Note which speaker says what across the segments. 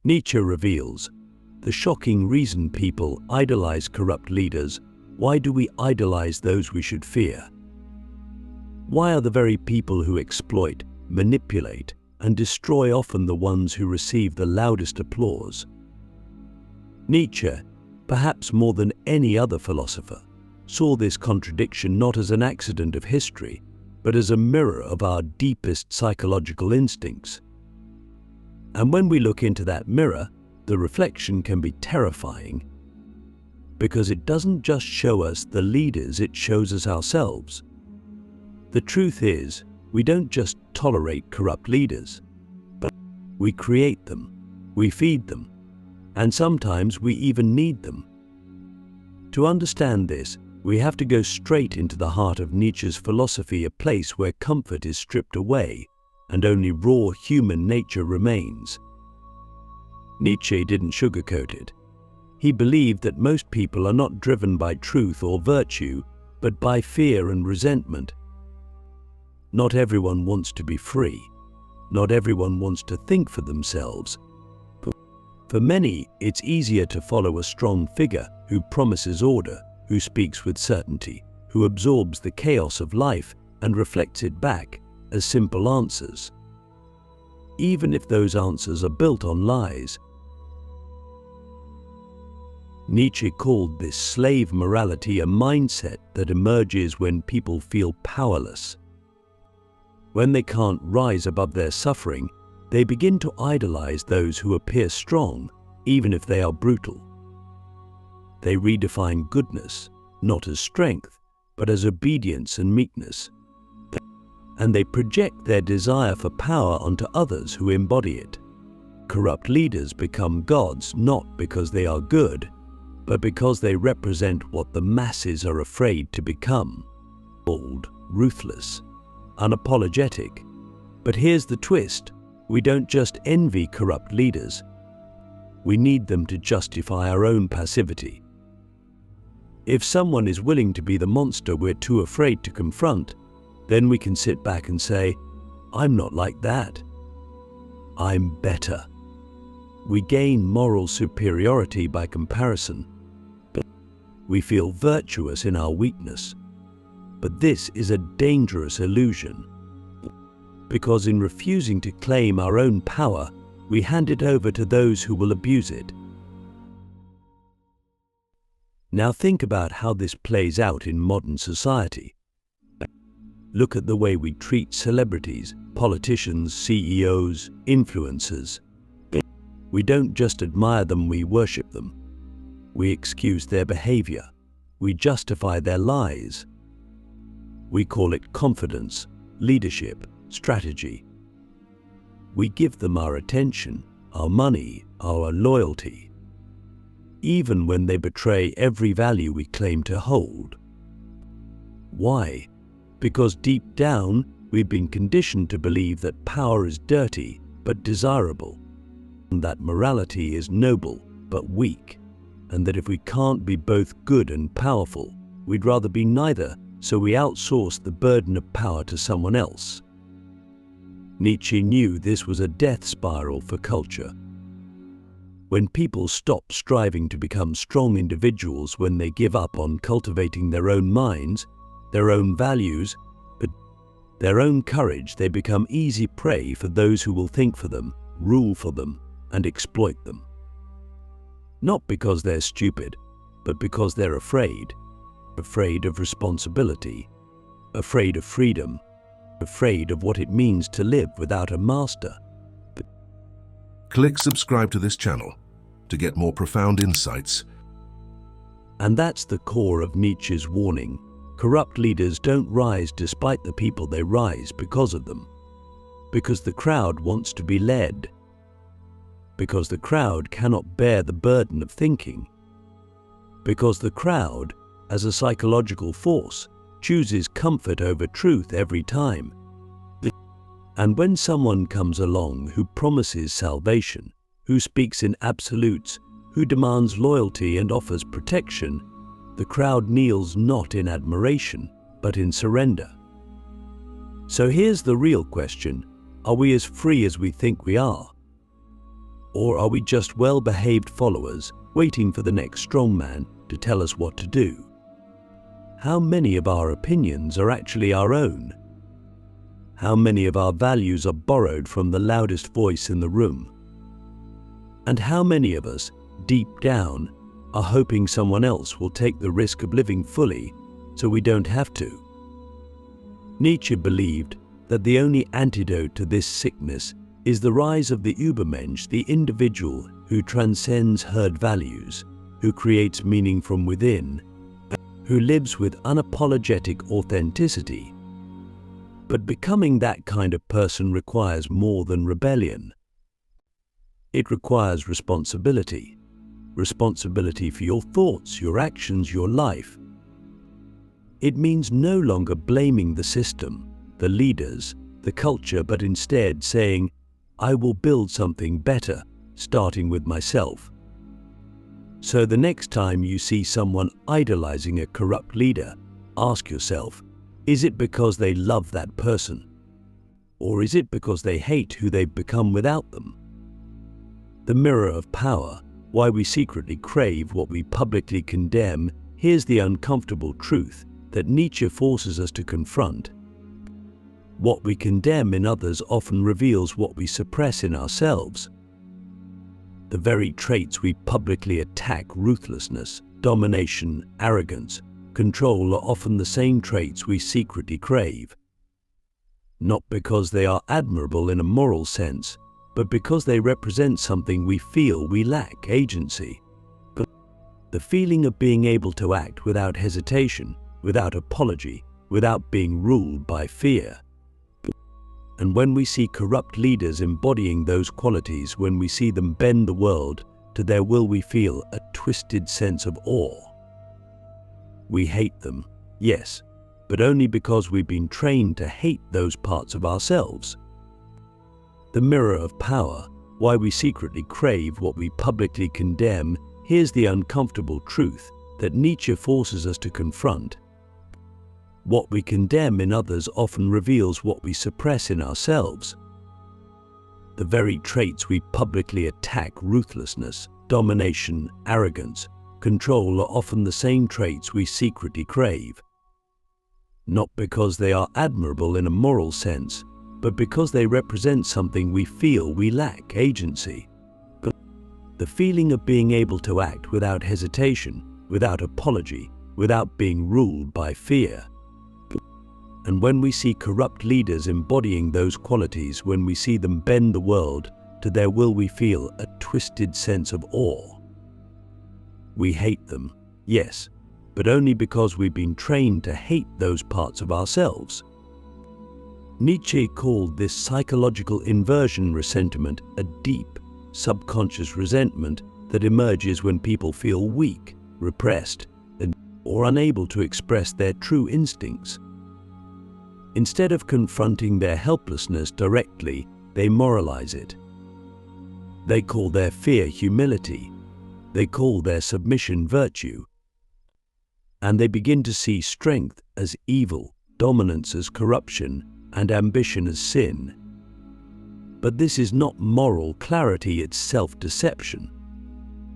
Speaker 1: Nietzsche reveals the shocking reason people idolize corrupt leaders. Why do we idolize those we should fear? Why are the very people who exploit, manipulate, and destroy often the ones who receive the loudest applause? Nietzsche, perhaps more than any other philosopher, saw this contradiction not as an accident of history, but as a mirror of our deepest psychological instincts. And when we look into that mirror, the reflection can be terrifying, because it doesn't just show us the leaders, it shows us ourselves. The truth is, we don't just tolerate corrupt leaders, but we create them, we feed them, and sometimes we even need them. To understand this, we have to go straight into the heart of Nietzsche's philosophy, a place where comfort is stripped away and only raw human nature remains. Nietzsche didn't sugarcoat it. He believed that most people are not driven by truth or virtue, but by fear and resentment. Not everyone wants to be free. Not everyone wants to think for themselves. For many, it's easier to follow a strong figure who promises order, who speaks with certainty, who absorbs the chaos of life and reflects it back as simple answers, even if those answers are built on lies. Nietzsche called this slave morality, a mindset that emerges when people feel powerless. When they can't rise above their suffering, they begin to idolize those who appear strong, even if they are brutal. They redefine goodness, not as strength, but as obedience and meekness. And they project their desire for power onto others who embody it. Corrupt leaders become gods not because they are good, but because they represent what the masses are afraid to become: bold, ruthless, unapologetic. But here's the twist: we don't just envy corrupt leaders. We need them to justify our own passivity. If someone is willing to be the monster we're too afraid to confront, then we can sit back and say, "I'm not like that. I'm better." We gain moral superiority by comparison. We feel virtuous in our weakness. But this is a dangerous illusion, because in refusing to claim our own power, we hand it over to those who will abuse it. Now think about how this plays out in modern society. Look at the way we treat celebrities, politicians, CEOs, influencers. We don't just admire them, we worship them. We excuse their behavior. We justify their lies. We call it confidence, leadership, strategy. We give them our attention, our money, our loyalty, even when they betray every value we claim to hold. Why? Because deep down, we've been conditioned to believe that power is dirty but desirable, and that morality is noble but weak, and that if we can't be both good and powerful, we'd rather be neither, so we outsource the burden of power to someone else. Nietzsche knew this was a death spiral for culture. When people stop striving to become strong individuals, when they give up on cultivating their own minds, their own values, but their own courage, they become easy prey for those who will think for them, rule for them, and exploit them. Not because they're stupid, but because they're afraid. Afraid of responsibility, afraid of freedom, afraid of what it means to live without a master.
Speaker 2: Click subscribe to this channel to get more profound insights.
Speaker 1: And that's the core of Nietzsche's warning. Corrupt leaders don't rise despite the people, they rise because of them. Because the crowd wants to be led. Because the crowd cannot bear the burden of thinking. Because the crowd, as a psychological force, chooses comfort over truth every time. And when someone comes along who promises salvation, who speaks in absolutes, who demands loyalty and offers protection, the crowd kneels not in admiration, but in surrender. So here's the real question: are we as free as we think we are? Or are we just well-behaved followers waiting for the next strongman to tell us what to do? How many of our opinions are actually our own? How many of our values are borrowed from the loudest voice in the room? And how many of us, deep down, are hoping someone else will take the risk of living fully so we don't have to? Nietzsche believed that the only antidote to this sickness is the rise of the ubermench, the individual who transcends herd values, who creates meaning from within, who lives with unapologetic authenticity. But becoming that kind of person requires more than rebellion. It requires responsibility. Responsibility for your thoughts, your actions, your life. It means no longer blaming the system, the leaders, the culture, but instead saying, I will build something better, starting with myself. So the next time you see someone idolizing a corrupt leader, ask yourself, is it because they love that person? Or is it because they hate who they've become without them? The mirror of power, why we secretly crave what we publicly condemn. Here's the uncomfortable truth that Nietzsche forces us to confront. What we condemn in others often reveals what we suppress in ourselves. The very traits we publicly attack, ruthlessness, domination, arrogance, control, are often the same traits we secretly crave. Not because they are admirable in a moral sense, but because they represent something we feel we lack: agency. The feeling of being able to act without hesitation, without apology, without being ruled by fear. And when we see corrupt leaders embodying those qualities, when we see them bend the world to their will, we feel a twisted sense of awe. We hate them, yes, but only because we've been trained to hate those parts of ourselves. The mirror of power, why we secretly crave what we publicly condemn. Here's the uncomfortable truth that Nietzsche forces us to confront. What we condemn in others often reveals what we suppress in ourselves. The very traits we publicly attack, ruthlessness, domination, arrogance, control, are often the same traits we secretly crave. Not because they are admirable in a moral sense, but because they represent something we feel we lack: agency. The feeling of being able to act without hesitation, without apology, without being ruled by fear. And when we see corrupt leaders embodying those qualities, when we see them bend the world to their will, we feel a twisted sense of awe. We hate them, yes, but only because we've been trained to hate those parts of ourselves. Nietzsche called this psychological inversion ressentiment, a deep, subconscious resentment that emerges when people feel weak, repressed, or unable to express their true instincts. Instead of confronting their helplessness directly, they moralize it. They call their fear humility. They call their submission virtue. And they begin to see strength as evil, dominance as corruption, and ambition as sin. But this is not moral clarity, it's self-deception.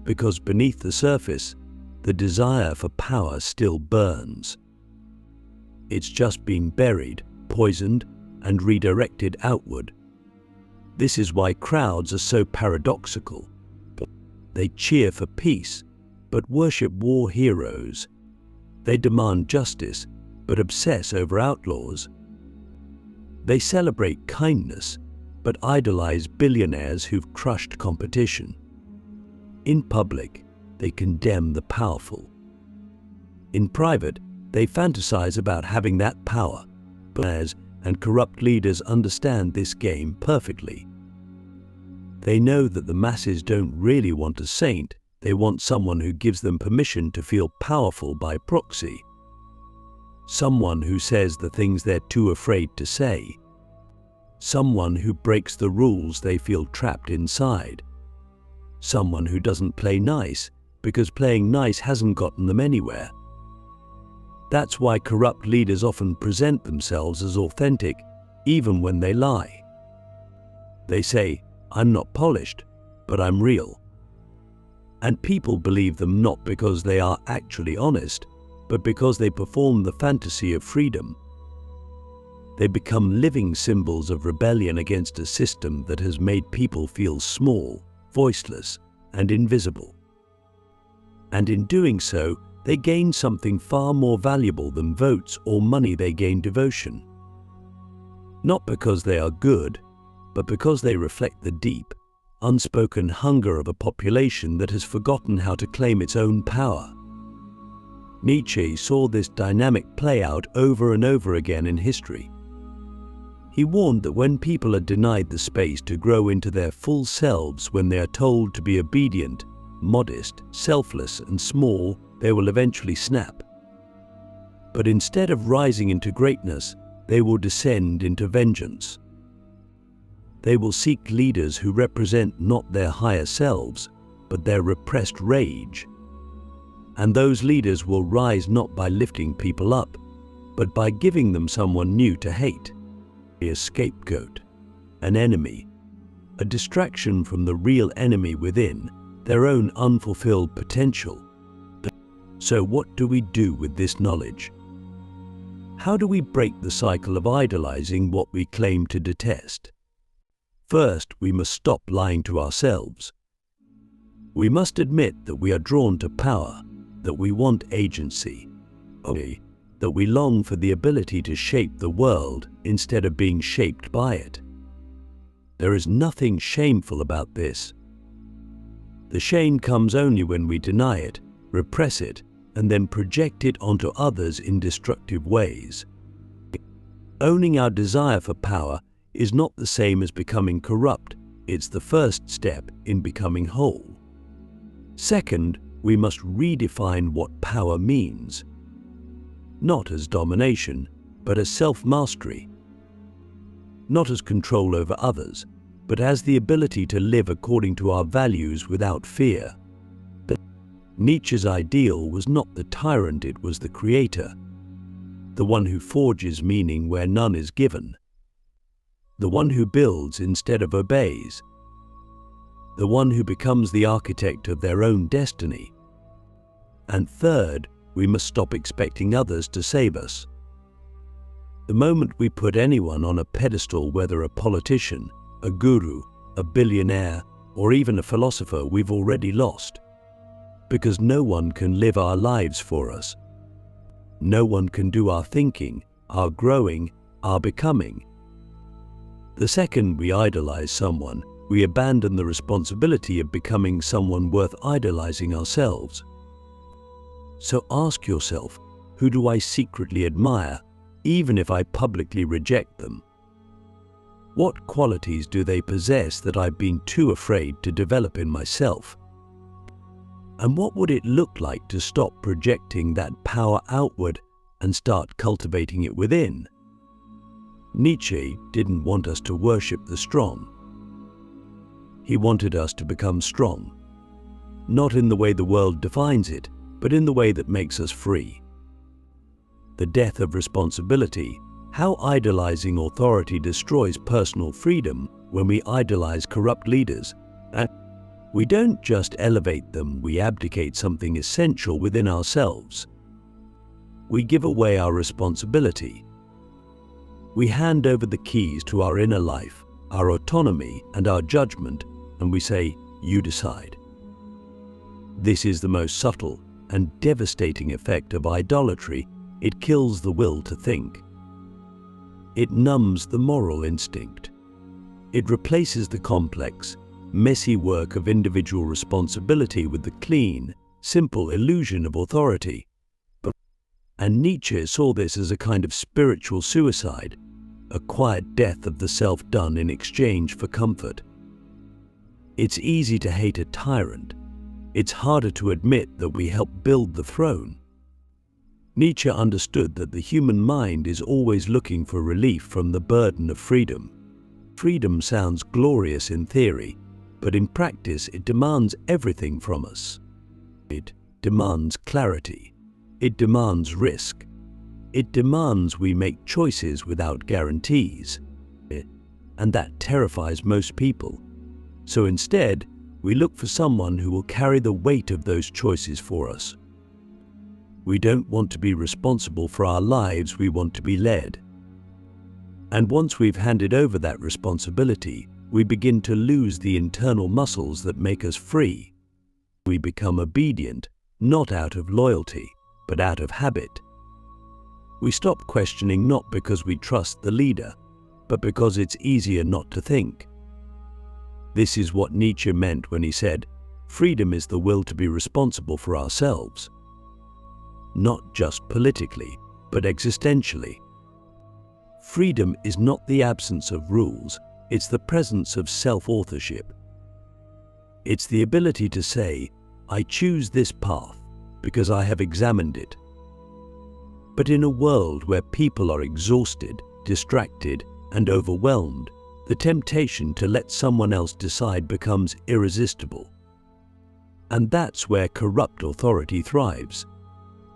Speaker 1: Because beneath the surface, the desire for power still burns. It's just been buried, poisoned, and redirected outward. This is why crowds are so paradoxical. They cheer for peace, but worship war heroes. They demand justice, but obsess over outlaws. They celebrate kindness, but idolize billionaires who've crushed competition. In public, they condemn the powerful. In private, they fantasize about having that power. And corrupt leaders understand this game perfectly. They know that the masses don't really want a saint, they want someone who gives them permission to feel powerful by proxy. Someone who says the things they're too afraid to say. Someone who breaks the rules they feel trapped inside. Someone who doesn't play nice because playing nice hasn't gotten them anywhere. That's why corrupt leaders often present themselves as authentic, even when they lie. They say, I'm not polished, but I'm real. And people believe them not because they are actually honest, but because they perform the fantasy of freedom. They become living symbols of rebellion against a system that has made people feel small, voiceless, and invisible. And in doing so, they gain something far more valuable than votes or money. They gain devotion. Not because they are good, but because they reflect the deep, unspoken hunger of a population that has forgotten how to claim its own power. Nietzsche saw this dynamic play out over and over again in history. He warned that when people are denied the space to grow into their full selves, when they are told to be obedient, modest, selfless, and small, they will eventually snap. But instead of rising into greatness, they will descend into vengeance. They will seek leaders who represent not their higher selves, but their repressed rage. And those leaders will rise not by lifting people up, but by giving them someone new to hate. A scapegoat, an enemy, a distraction from the real enemy within, their own unfulfilled potential. So what do we do with this knowledge? How do we break the cycle of idolizing what we claim to detest? First, we must stop lying to ourselves. We must admit that we are drawn to power, that we want agency, that we long for the ability to shape the world instead of being shaped by it. There is nothing shameful about this. The shame comes only when we deny it, repress it, and then project it onto others in destructive ways. Owning our desire for power is not the same as becoming corrupt. It's the first step in becoming whole. Second, we must redefine what power means. Not as domination, but as self-mastery. Not as control over others, but as the ability to live according to our values without fear. Nietzsche's ideal was not the tyrant, it was the creator, the one who forges meaning where none is given, the one who builds instead of obeys, the one who becomes the architect of their own destiny. And third, we must stop expecting others to save us. The moment we put anyone on a pedestal, whether a politician, a guru, a billionaire, or even a philosopher, we've already lost. Because no one can live our lives for us. No one can do our thinking, our growing, our becoming. The second we idolize someone, we abandon the responsibility of becoming someone worth idolizing ourselves. So ask yourself, who do I secretly admire, even if I publicly reject them? What qualities do they possess that I've been too afraid to develop in myself? And what would it look like to stop projecting that power outward and start cultivating it within? Nietzsche didn't want us to worship the strong. He wanted us to become strong, not in the way the world defines it, but in the way that makes us free. The death of responsibility, how idolizing authority destroys personal freedom when we idolize corrupt leaders. We don't just elevate them, we abdicate something essential within ourselves. We give away our responsibility. We hand over the keys to our inner life, our autonomy and our judgment, and we say, "You decide." This is the most subtle and devastating effect of idolatry. It kills the will to think. It numbs the moral instinct. It replaces the complex, messy work of individual responsibility with the clean, simple illusion of authority. And Nietzsche saw this as a kind of spiritual suicide, a quiet death of the self done in exchange for comfort. It's easy to hate a tyrant. It's harder to admit that we help build the throne. Nietzsche understood that the human mind is always looking for relief from the burden of freedom. Freedom sounds glorious in theory, but in practice it demands everything from us. It demands clarity. It demands risk. It demands we make choices without guarantees. And that terrifies most people. So instead, We look for someone who will carry the weight of those choices for us. We don't want to be responsible for our lives, we want to be led. And once we've handed over that responsibility, we begin to lose the internal muscles that make us free. We become obedient, not out of loyalty, but out of habit. We stop questioning not because we trust the leader, but because it's easier not to think. This is what Nietzsche meant when he said, freedom is the will to be responsible for ourselves. Not just politically, but existentially. Freedom is not the absence of rules, it's the presence of self-authorship. It's the ability to say, I choose this path because I have examined it. But in a world where people are exhausted, distracted, and overwhelmed, the temptation to let someone else decide becomes irresistible. And that's where corrupt authority thrives.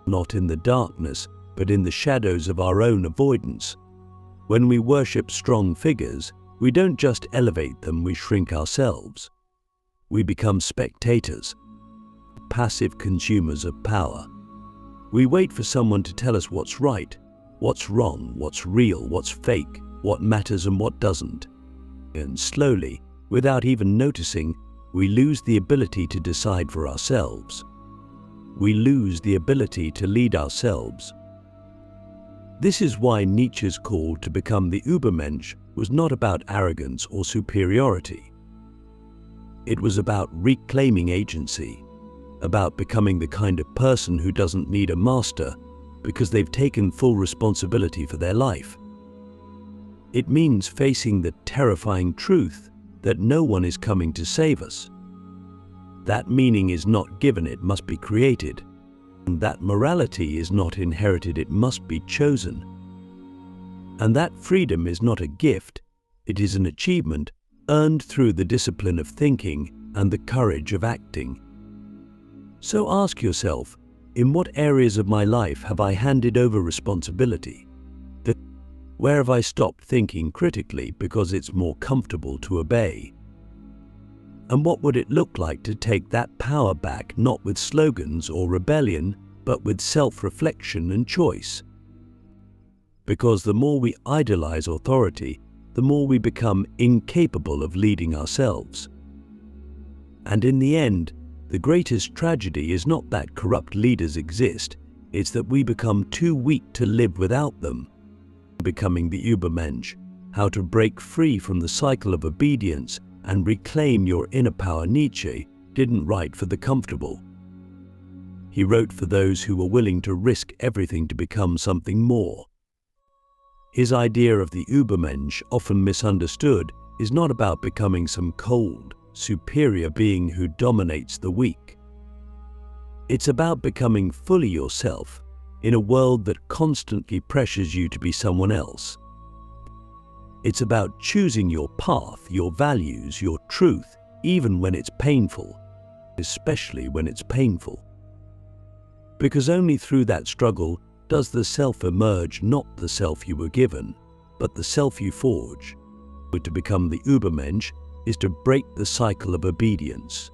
Speaker 1: Not in the darkness, but in the shadows of our own avoidance. When we worship strong figures, we don't just elevate them, we shrink ourselves. We become spectators, passive consumers of power. We wait for someone to tell us what's right, what's wrong, what's real, what's fake, what matters and what doesn't. And slowly, without even noticing, we lose the ability to decide for ourselves. We lose the ability to lead ourselves. This is why Nietzsche's call to become the ubermench was not about arrogance or superiority. It was about reclaiming agency, about becoming the kind of person who doesn't need a master because they've taken full responsibility for their life. It means facing the terrifying truth that no one is coming to save us. That meaning is not given, it must be created. And that morality is not inherited, it must be chosen. And that freedom is not a gift, it is an achievement earned through the discipline of thinking and the courage of acting. So ask yourself, in what areas of my life have I handed over responsibility? Where have I stopped thinking critically because it's more comfortable to obey? And what would it look like to take that power back, not with slogans or rebellion, but with self-reflection and choice? Because the more we idolize authority, the more we become incapable of leading ourselves. And in the end, the greatest tragedy is not that corrupt leaders exist, it's that we become too weak to live without them. Becoming the ubermench, how to break free from the cycle of obedience and reclaim your inner power. Nietzsche didn't write for the comfortable. He wrote for those who were willing to risk everything to become something more. His idea of the ubermensch, often misunderstood, is not about becoming some cold, superior being who dominates the weak. It's about becoming fully yourself in a world that constantly pressures you to be someone else. It's about choosing your path, your values, your truth, even when it's painful, especially when it's painful. Because only through that struggle does the self emerge, not the self you were given, but the self you forge. To become the ubermensch is to break the cycle of obedience,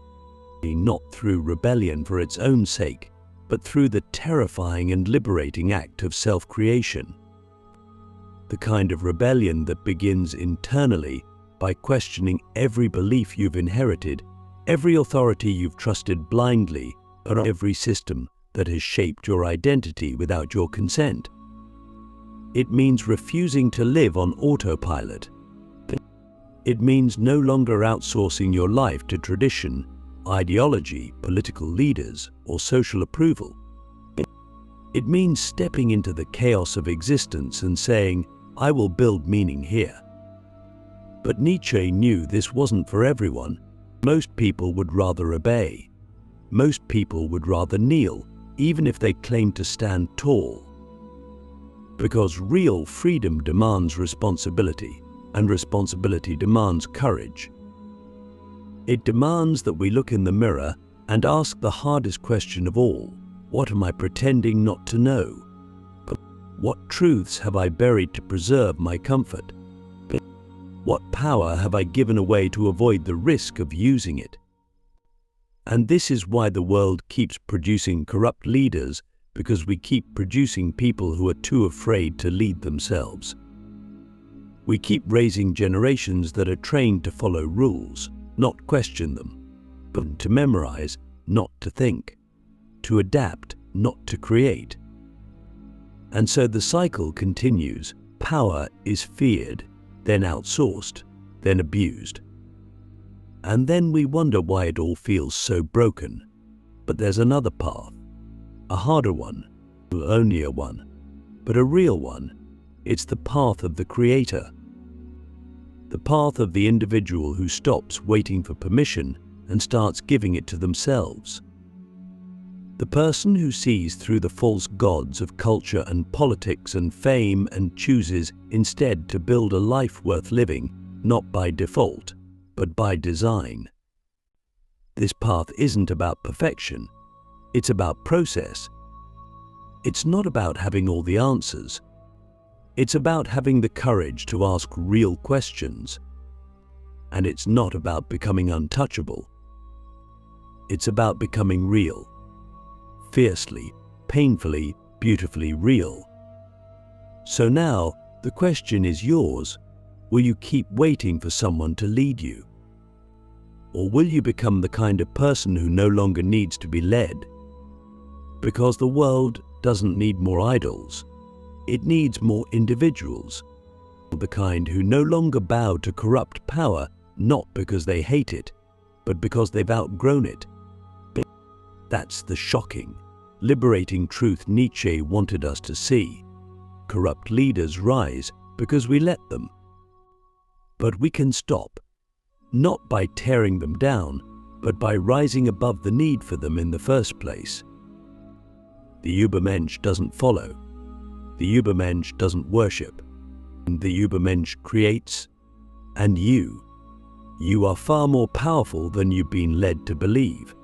Speaker 1: not through rebellion for its own sake, but through the terrifying and liberating act of self-creation. The kind of rebellion that begins internally by questioning every belief you've inherited, every authority you've trusted blindly, or every system that has shaped your identity without your consent. It means refusing to live on autopilot. It means no longer outsourcing your life to tradition, ideology, political leaders, or social approval. It means stepping into the chaos of existence and saying, I will build meaning here. But Nietzsche knew this wasn't for everyone. Most people would rather obey. Most people would rather kneel, even if they claimed to stand tall. Because real freedom demands responsibility, and responsibility demands courage. It demands that we look in the mirror and ask the hardest question of all, what am I pretending not to know? What truths have I buried to preserve my comfort? What power have I given away to avoid the risk of using it? And this is why the world keeps producing corrupt leaders, because we keep producing people who are too afraid to lead themselves. We keep raising generations that are trained to follow rules, not question them, but to memorize, not to think, to adapt, not to create. And so the cycle continues. Power is feared, then outsourced, then abused. And then we wonder why it all feels so broken. But there's another path, a harder one, a lonelier one, but a real one. It's the path of the creator. The path of the individual who stops waiting for permission and starts giving it to themselves. The person who sees through the false gods of culture and politics and fame and chooses instead to build a life worth living, not by default, but by design. This path isn't about perfection, it's about process. It's not about having all the answers. It's about having the courage to ask real questions. And it's not about becoming untouchable. It's about becoming real. Fiercely, painfully, beautifully real. So now, the question is yours. Will you keep waiting for someone to lead you? Or will you become the kind of person who no longer needs to be led? Because the world doesn't need more idols. It needs more individuals. The kind who no longer bow to corrupt power, not because they hate it, but because they've outgrown it. That's the shocking, liberating truth Nietzsche wanted us to see. Corrupt leaders rise because we let them. But we can stop, not by tearing them down, but by rising above the need for them in the first place. The ubermench doesn't follow. The ubermensch doesn't worship. The ubermensch creates. And you are far more powerful than you've been led to believe.